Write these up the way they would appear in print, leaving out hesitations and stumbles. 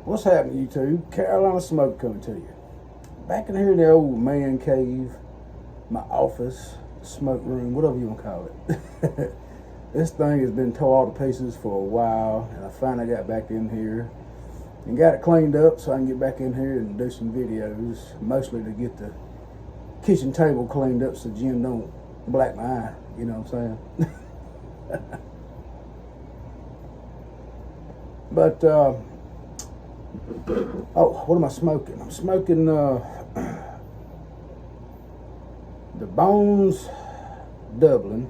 What's happening, YouTube? Carolina Smoke coming to you. Back in here in the old man cave, my office, smoke room, whatever you want to call it. This thing has been tore all to pieces for a while, and I finally got back in here and got it cleaned up so I can get back in here and do some videos, mostly to get the kitchen table cleaned up so Jim don't black my eye, you know what I'm saying? But, oh, what am I smoking? I'm smoking the Bones Dublin.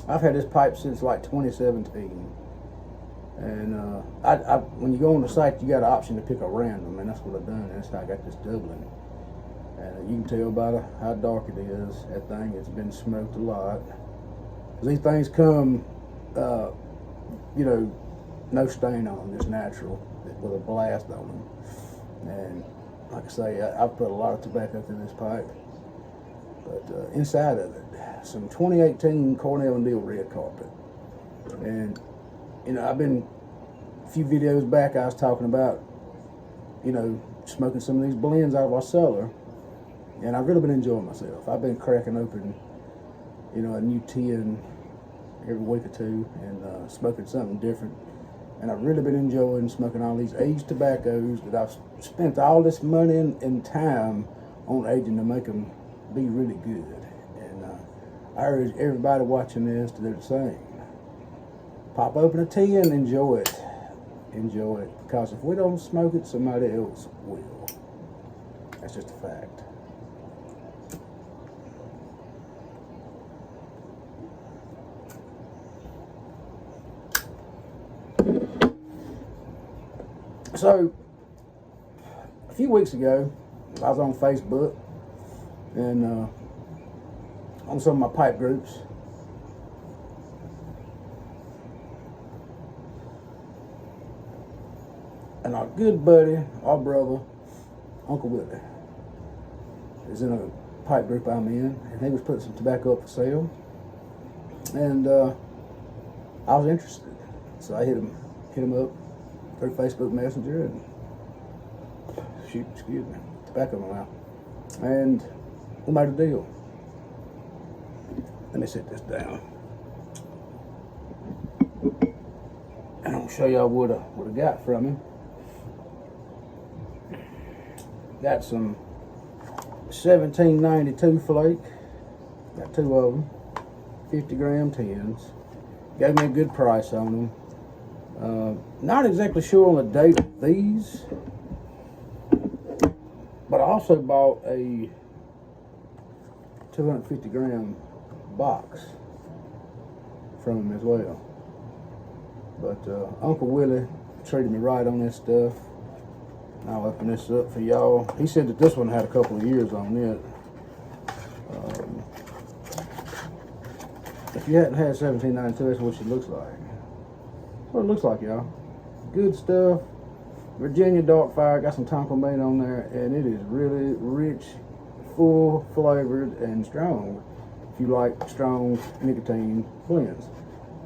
I've had this pipe since like 2017. And when you go on the site, you got an option to pick a random, and that's what I've done. And that's how I got this Dublin. And you can tell by how dark it is. That thing has been smoked a lot. 'Cause these things come, you know, no stain on them, just natural, with a blast on them. And like I say, I've put a lot of tobacco through this pipe. But inside of it, some 2018 Cornell&Diehl red carpet. And, you know, a few videos back, I was talking about, you know, smoking some of these blends out of our cellar. And I've really been enjoying myself. I've been cracking open, you know, a new tin every week or two and smoking something different. And I've really been enjoying smoking all these aged tobaccos that I've spent all this money and time on aging to make them be really good. And I urge everybody watching this to do the same. Pop open a tin and enjoy it. Enjoy it. Because if we don't smoke it, somebody else will. That's just a fact. So, a few weeks ago, I was on Facebook and on some of my pipe groups. And our good buddy, our brother, Uncle Willie, is in a pipe group I'm in, and he was putting some tobacco up for sale. And I was interested, so I hit him up through Facebook Messenger and tobacco in my mouth. And we made a deal. Let me set this down. And I'll show y'all what I got from him. Got some 1792 flake. Got two of them. 50-gram tins. Gave me a good price on them. Not exactly sure on the date of these, but I also bought a 250-gram box from him as well. But Uncle Willie treated me right on this stuff. I'll open this up for y'all. He said that this one had a couple of years on it. If you hadn't had 1792, that's what she looks like. What it looks like, y'all. Good stuff. Virginia Dark Fire, got some tonka bean on there, and it is really rich, full flavored, and strong. If you like strong nicotine blends.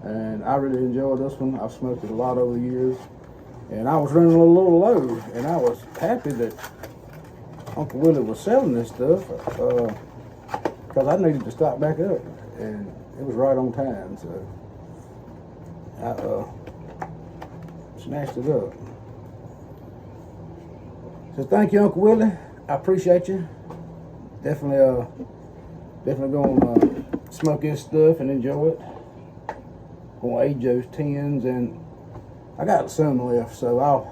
And I really enjoyed this one. I've smoked it a lot over the years. And I was running a little low, and I was happy that Uncle Willie was selling this stuff because I needed to stock back up, and it was right on time, so I snatched it up. So thank you, Uncle Willie. I appreciate you. Definitely gonna smoke this stuff and enjoy it. Gonna age those tins, and I got some left, so I'll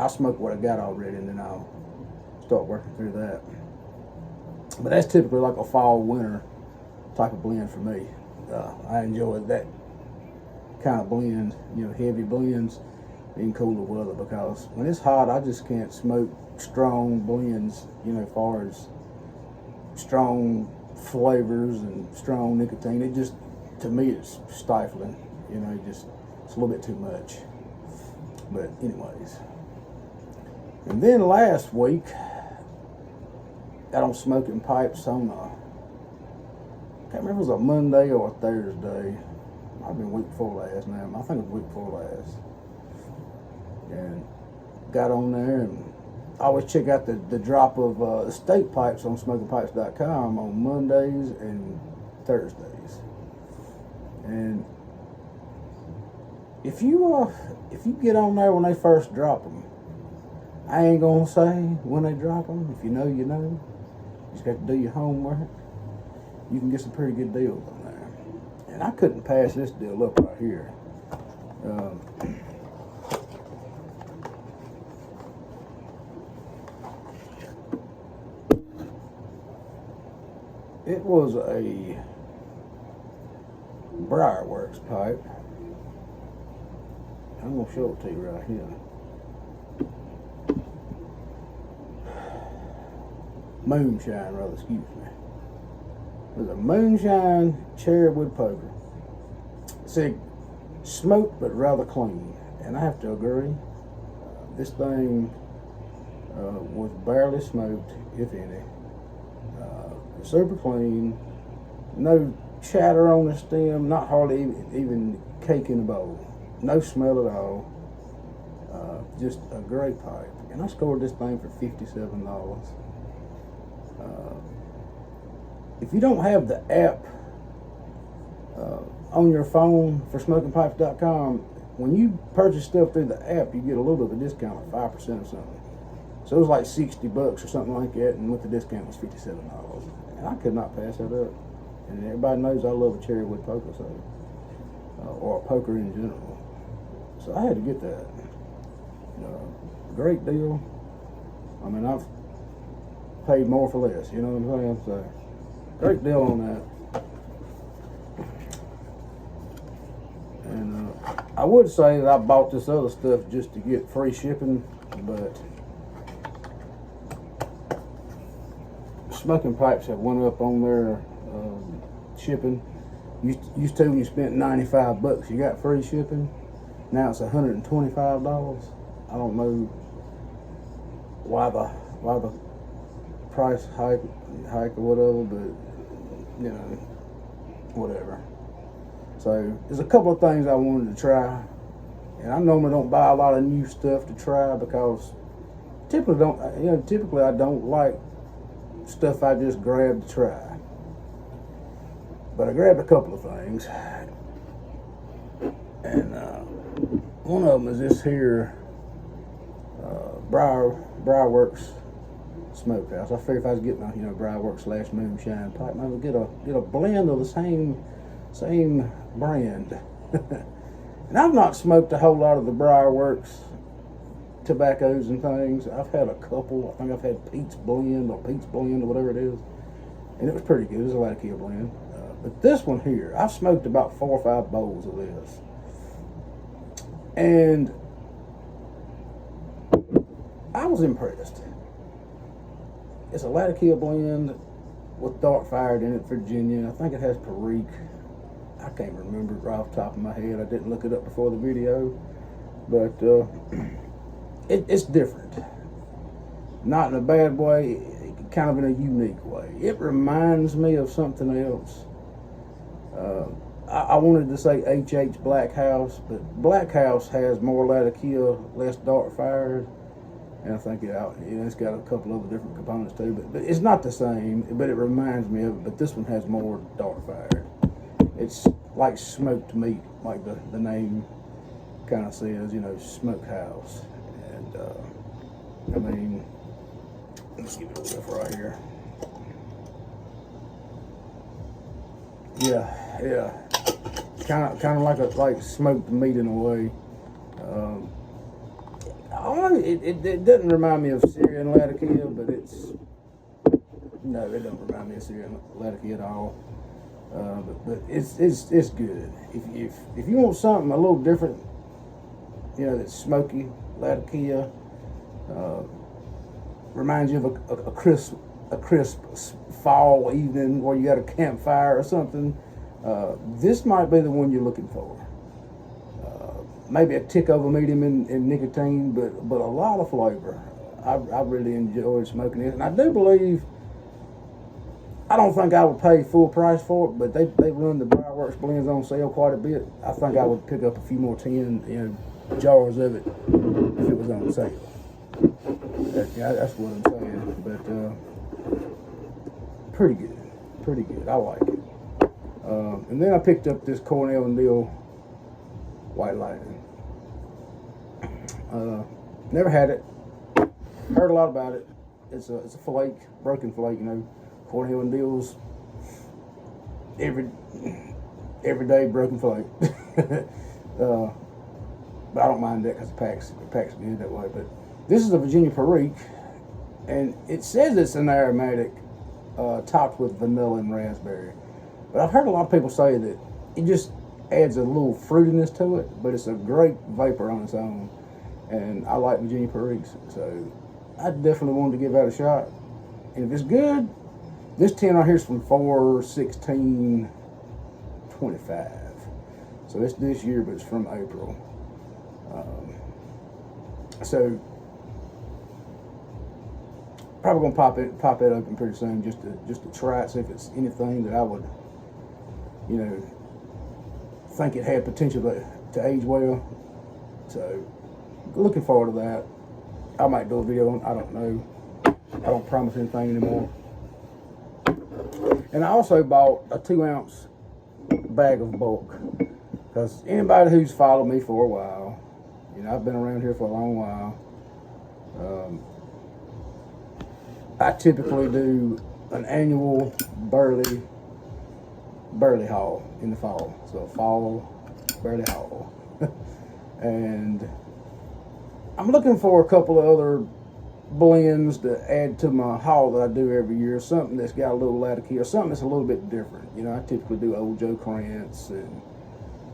smoke what I got already, and then I'll start working through that. But that's typically like a fall winter type of blend for me. I enjoy that kind of blend, you know, heavy blends in cooler weather, because when it's hot, I just can't smoke strong blends, you know, as far as strong flavors and strong nicotine. It just, to me, it's stifling, you know, it's a little bit too much. But anyways, and then last week, got on smoking pipes on can't remember if it was a Monday or a Thursday. I've been week before last now. I think it was week before last. And got on there, and I always check out the drop of estate pipes on smokingpipes.com on Mondays and Thursdays. And if you get on there when they first drop them, I ain't gonna say when they drop them. If you know, you know. You just got to do your homework. You can get some pretty good deals on there. And I couldn't pass this deal up right here. It was a Briarworks pipe. I'm gonna show it to you right here. Moonshine, rather, excuse me. It was a Moonshine cherry wood poker. See, smoked but rather clean, and I have to agree. This thing was barely smoked, if any. Super clean, no chatter on the stem, not hardly even cake in the bowl, no smell at all. Just a great pipe, and I scored this thing for $57. If you don't have the app on your phone for smokingpipes.com, when you purchase stuff through the app, you get a little bit of a discount, like 5% or something. So it was like $60 or something like that, and with the discount it was $57. And I could not pass that up. And everybody knows I love a cherry wood poker, so or a poker in general. So I had to get that. Great deal. I mean, I've paid more for less, you know what I'm saying? So great deal on that. And I would say that I bought this other stuff just to get free shipping, but smoking pipes have went up on their shipping. Used to when you spent $95, you got free shipping. Now it's $125. I don't know why the price hike or whatever, but you know, whatever. So there's a couple of things I wanted to try, and I normally don't buy a lot of new stuff to try because typically I don't like stuff I just grabbed to try. But I grabbed a couple of things, and one of them is this here Briarworks smokehouse. I figured if I was getting a Briarworks / Moonshine pipe, I would get a blend of the same brand. And I've not smoked a whole lot of the Briarworks tobaccos and things. I've had a couple. I think I've had Pete's Blend or whatever it is, and it was pretty good. It was a Latakia blend. But this one here, I've smoked about 4 or 5 bowls of this, and I was impressed. It's a Latakia blend with dark fired in it, Virginia. I think it has Perique. I can't remember it right off the top of my head. I didn't look it up before the video, but it's different. Not in a bad way, kind of in a unique way. It reminds me of something else. I wanted to say HH Black House, but Black House has more Latakia, less dark fired. And I think it's got a couple other different components too, but it's not the same, but it reminds me of it. But this one has more dark fired. It's like smoked meat, like the name kind of says, smokehouse. And I mean, let's give it a whiff right here. Yeah, kind of like smoked meat in a way. It doesn't remind me of Syrian Latakia, but it doesn't remind me of Syrian Latakia at all. But it's good. If you want something a little different, that's smoky Latakia, reminds you of a crisp fall evening where you got a campfire or something, this might be the one you're looking for. Maybe a tick over medium in nicotine, but a lot of flavor. I really enjoyed smoking it, and I do believe I don't think I would pay full price for it, but they run the Briarworks blends on sale quite a bit. I think I would pick up a few more jars of it if it was on sale. That's what I'm saying. But pretty good. I like it. And then I picked up this Cornell&Diehl White Lightning. Never had it. Heard a lot about it. It's a flake, broken flake, Cornell&Diehl's everyday broken flake. But I don't mind that because it packs good that way. But this is a Virginia Perique, and it says it's an aromatic topped with vanilla and raspberry. But I've heard a lot of people say that it just adds a little fruitiness to it, but it's a great vapor on its own. And I like Virginia Periques, so I definitely wanted to give that a shot. And if it's good, this tin right here is from 4/16/25. So it's this year, but it's from April. So probably gonna pop it open pretty soon just to try it, see if it's anything that I would, think it had potential to age well. So looking forward to that. I might do a video on, I don't know. I don't promise anything anymore. And I also bought a 2-ounce bag of bulk, because anybody who's followed me for a while, I've been around here for a long while. I typically do an annual burley haul in the fall. So fall burley haul. And I'm looking for a couple of other blends to add to my haul that I do every year. Something that's got a little latitude, or something that's a little bit different. I typically do Old Joe Krantz, and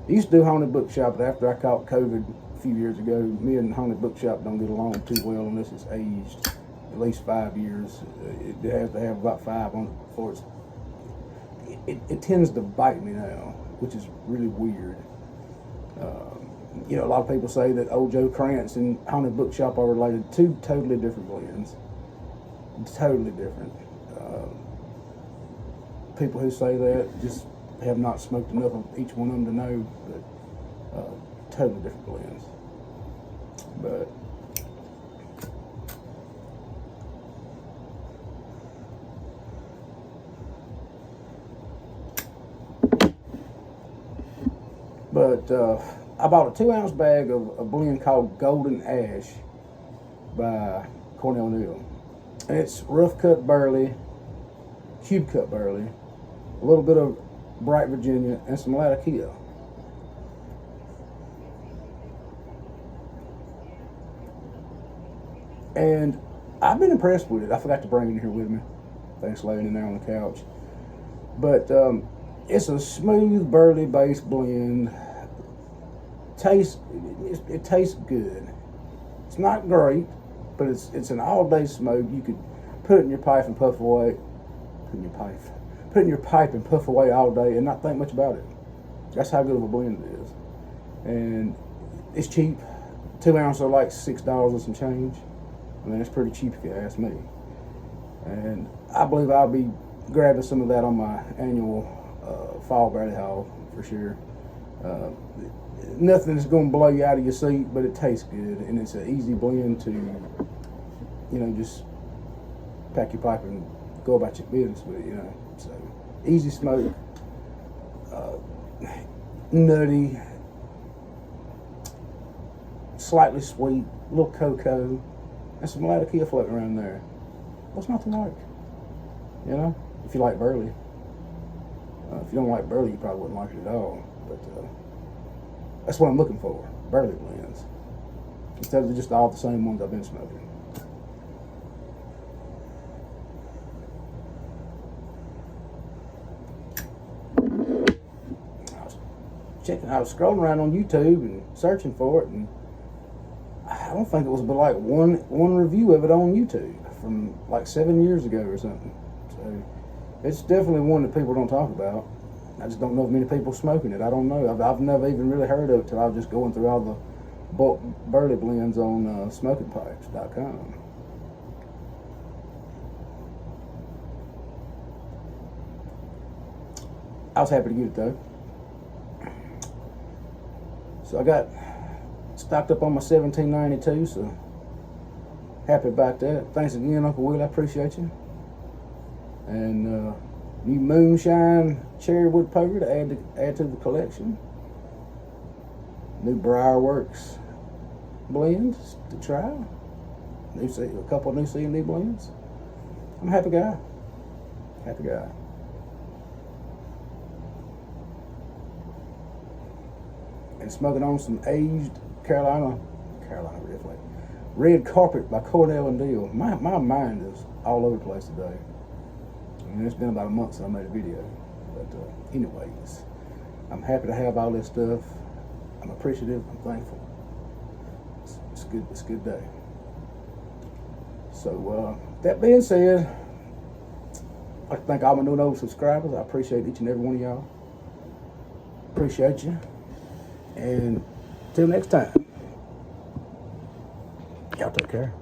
I used to do Haunted Bookshop, but after I caught COVID a few years ago, me and Haunted Bookshop don't get along too well unless it's aged at least 5 years. It has to have about 5 on it before it tends to bite me now, which is really weird. A lot of people say that Old Joe Krantz and Haunted Bookshop are related. 2 totally different blends. Totally different. People who say that just have not smoked enough of each one of them to know, but totally different blends. But I bought a 2-ounce bag of a blend called Golden Ash by Cornell&Diehl. And it's rough cut burley, cube cut burley, a little bit of bright Virginia, and some Latakia. And I've been impressed with it. I forgot to bring it in here with me. Thanks, laying in there on the couch. But it's a smooth burley based blend. It tastes good. It's not great, but it's an all day smoke. You could put it in your pipe and puff away. Put it in your pipe and puff away all day and not think much about it. That's how good of a blend it is. And it's cheap. 2 ounces are like $6 and some change. I mean, it's pretty cheap if you ask me. And I believe I'll be grabbing some of that on my annual fall barley haul for sure. Nothing that's going to blow you out of your seat, but it tastes good, and it's an easy blend to, just pack your pipe and go about your business with it, So easy smoke, nutty, slightly sweet, a little cocoa, and some Latakia floating around there. What's not to like? If you like burley. If you don't like burley, you probably wouldn't like it at all. But that's what I'm looking for, burley blends, instead of just all the same ones I've been smoking. I was scrolling around on YouTube and searching for it, and I don't think it was but like one review of it on YouTube from like 7 years ago or something. So it's definitely one that people don't talk about. I just don't know if many people smoking it. I don't know. I've never even really heard of it till I was just going through all the bulk burley blends on smokingpipes.com. I was happy to get it though. So I got stocked up on my 1792, so happy about that. Thanks again, Uncle Will, I appreciate you. And new Moonshine cherry wood poker to add to the collection. New Briarworks blends to try. A couple of new C&D blends. I'm a happy guy. Happy guy. And smoking on some aged Carolina Red Flag. Red Carpet by Cornell&Diehl. My mind is all over the place today. I mean, it's been about a month since I made a video. But anyways, I'm happy to have all this stuff. I'm appreciative. I'm thankful. It's good. It's a good day. So that being said, I'd like to thank all my new and old subscribers. I appreciate each and every one of y'all. Appreciate you. And till next time, y'all take care.